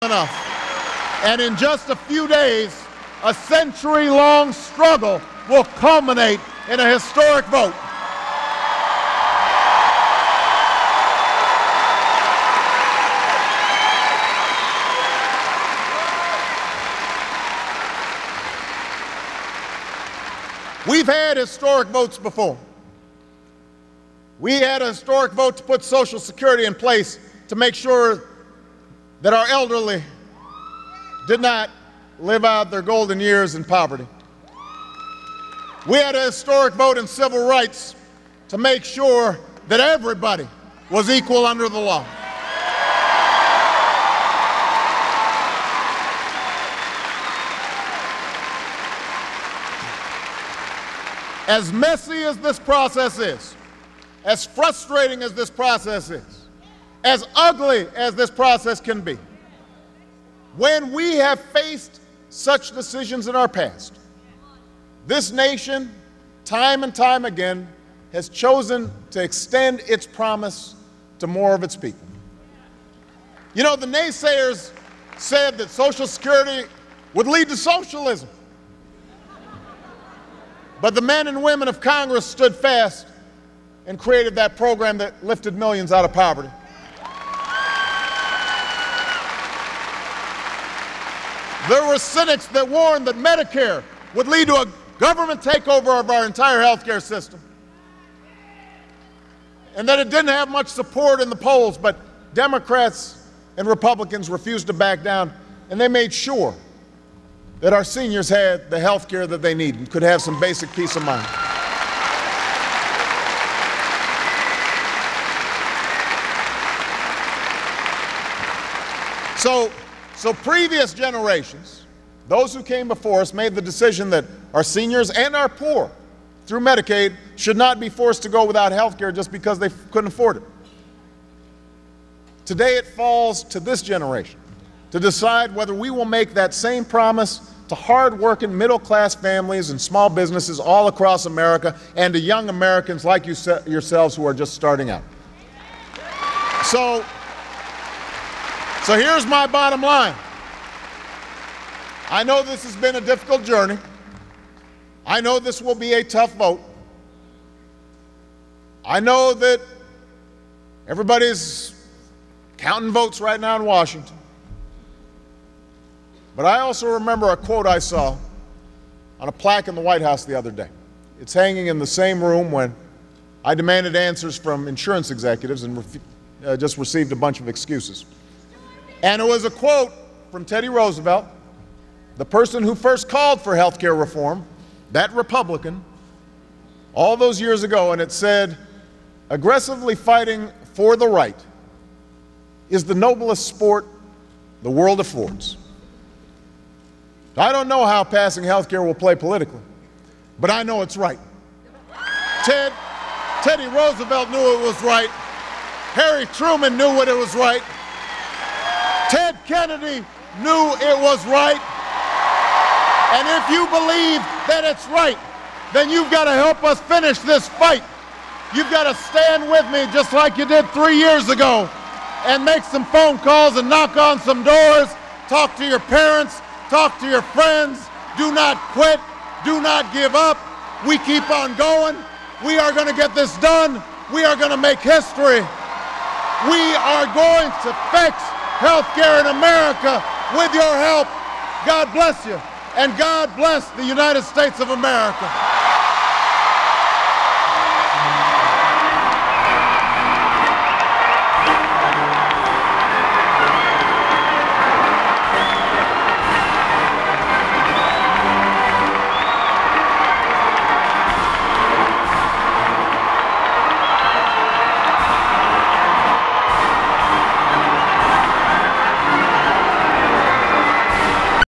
enough. And in just a few days, a century-long struggle will culminate in a historic vote. We've had historic votes before. We had a historic vote to put Social Security in place to make sure that our elderly did not live out their golden years in poverty. We had a historic vote in civil rights to make sure that everybody was equal under the law. As messy as this process is, as frustrating as this process is, as ugly as this process can be, when we have faced such decisions in our past, this nation, time and time again, has chosen to extend its promise to more of its people. You know, the naysayers said that Social Security would lead to socialism. But the men and women of Congress stood fast and created that program that lifted millions out of poverty. There were cynics that warned that Medicare would lead to a government takeover of our entire healthcare system, and that it didn't have much support in the polls, but Democrats and Republicans refused to back down, and they made sure that our seniors had the health care that they need and could have some basic peace of mind. So previous generations, those who came before us, made the decision that our seniors and our poor, through Medicaid, should not be forced to go without health care just because they couldn't afford it. Today it falls to this generation to decide whether we will make that same promise to hard-working middle-class families and small businesses all across America, and to young Americans like yourselves who are just starting out. So here's my bottom line. I know this has been a difficult journey. I know this will be a tough vote. I know that everybody's counting votes right now in Washington. But I also remember a quote I saw on a plaque in the White House the other day. It's hanging in the same room when I demanded answers from insurance executives and just received a bunch of excuses. And it was a quote from Teddy Roosevelt, the person who first called for health care reform, that Republican, all those years ago, and it said, "Aggressively fighting for the right is the noblest sport the world affords." I don't know how passing health care will play politically, but I know it's right. Teddy Roosevelt knew it was right. Harry Truman knew what it was right. Ted Kennedy knew it was right. And if you believe that it's right, then you've got to help us finish this fight. You've got to stand with me just like you did 3 years ago and make some phone calls and knock on some doors, talk to your parents, talk to your friends. Do not quit. Do not give up. We keep on going. We are going to get this done. We are going to make history. We are going to fix health care in America with your help. God bless you, and God bless the United States of America.